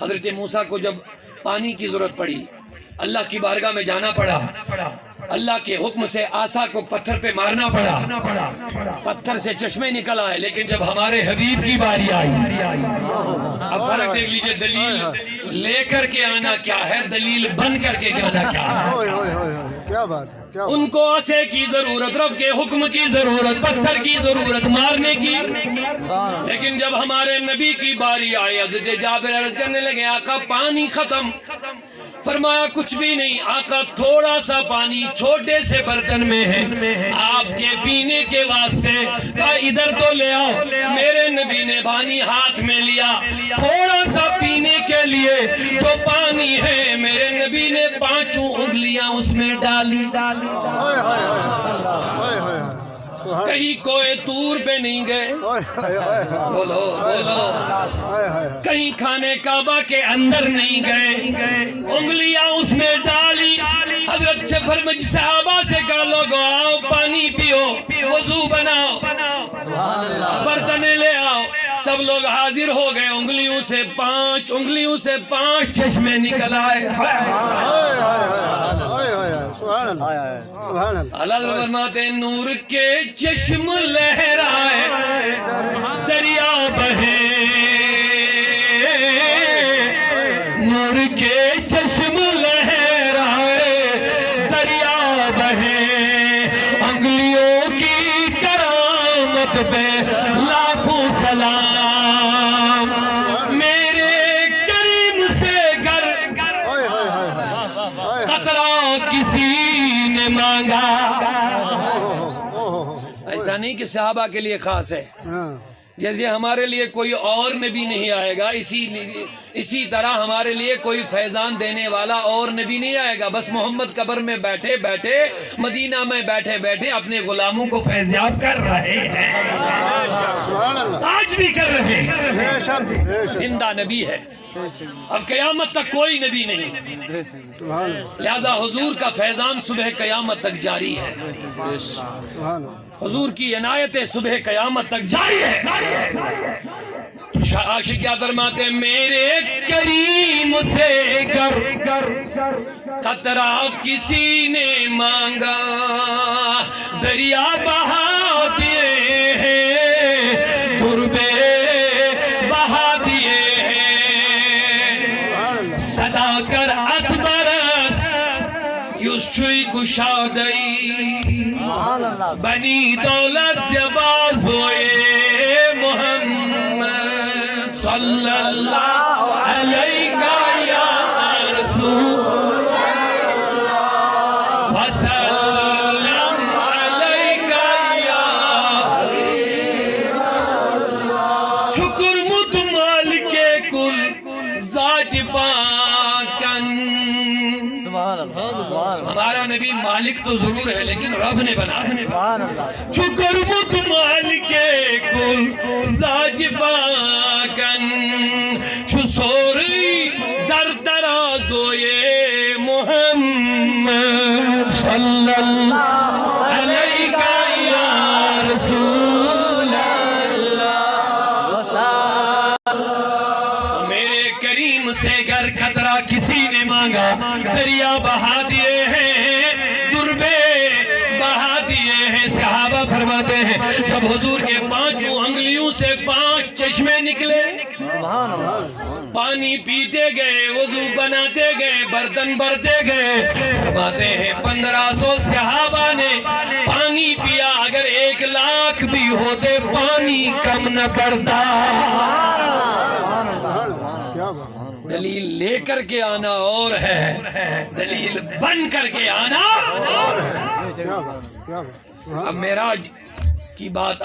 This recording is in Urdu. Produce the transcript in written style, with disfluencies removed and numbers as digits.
حضرت موسیٰ کو جب پانی کی ضرورت پڑی، اللہ کی بارگاہ میں جانا پڑا، اللہ کے حکم سے عصا کو پتھر پہ مارنا پڑا، پتھر سے چشمے نکل آئے، لیکن جب ہمارے حبیب کی باری آئی، اب فرق دیکھ لیجئے، دلیل لے کر کے آنا کیا ہے، دلیل بن کر کے آنا کیا ہے۔ کیا بات ہے، ان کو عصے کی ضرورت، رب کے حکم کی ضرورت، پتھر کی ضرورت، مارنے کی، لیکن جب ہمارے نبی کی باری آئی، حضرت جابر عرض کرنے لگے آقا پانی ختم، فرمایا کچھ بھی نہیں آقا، تھوڑا سا پانی چھوٹے سے برتن میں ہے آپ کے پینے کے واسطے، کہا ادھر تو لے آؤ، میرے نبی نے پانی ہاتھ میں لیا، تھوڑا سا پینے کے لیے جو پانی ہے میرے نبی نے 5 انگلیاں اس میں ڈالی، کہیں کوئی طور پہ نہیں گئے، بولو بولو، کہیں کھانے کعبہ کے اندر نہیں گئے، انگلیاں اس میں ڈالی، حضرت سے فرمایا صحابہ سے کہا لوگو آؤ پانی پیو، وضو بناؤ، برتن لے آؤ، سب لوگ حاضر ہو گئے، انگلیوں سے 5 چشمے نکل آئے۔ اللہ فرماتے ہیں نور کے چشم لہرائے دریا بہے، نور کے چشم لہرائے دریا بہے، انگلیوں کی کرامت پہ لاکھوں سلام، میرے کریم سے گر قطرہ کسی نے مانگا۔ ایسا نہیں کہ صحابہ کے لیے خاص ہے، جیسے ہمارے لیے کوئی اور نبی نہیں آئے گا، اسی طرح ہمارے لیے کوئی فیضان دینے والا اور نبی نہیں آئے گا۔ بس محمد قبر میں بیٹھے بیٹھے، مدینہ میں بیٹھے بیٹھے اپنے غلاموں کو فیضیاب کر رہے ہیں، آج بھی کر رہے ہیں، زندہ نبی ہے، اب قیامت تک کوئی نبی نہیں، لہذا حضور کا فیضان صبح قیامت تک جاری ہے، حضور کی عنایتیں صبح قیامت تک جاری ہے۔ عاشق کیا فرماتے ہیں میرے کریم سے گر قطرہ کسی نے مانگا، دریا بہا دیے ہیں، دربے بہا دیے ہیں، صدا کر اتبرس یوز چھوئی کشادئی، بنی دولت زباز ہوئے محمد صلی اللہ علیہ یا رسول وسلم علیہ یا شکر متمال کے کل ذات پاکن، ہمارا نبی مالک تو ضرور ہے لیکن رب نے بنایا، شکر متمال کے کل ذات پاکن، چھو سوری در ترازوئے محمد صلی اللہ علیہ یا رسول اللہ، میرے کریم سے گر قطرہ کسی نے مانگا، دریا بہا دیے ہیں، دربے بہا دیے ہیں۔ صحابہ فرماتے ہیں جب حضور کے 5 انگلیوں سے 5 چشمے نکلے، پانی پیتے گئے، وضو بناتے گئے، برتن بھرتے گئے، فرماتے ہیں 1500 صحابہ نے پانی پیا، اگر 1 لاکھ بھی ہوتے پانی کم نہ پڑتا۔ دلیل لے کر کے آنا اور ہے، دلیل بن کر کے آنا اور ہے۔ اب معراج کی بات آتی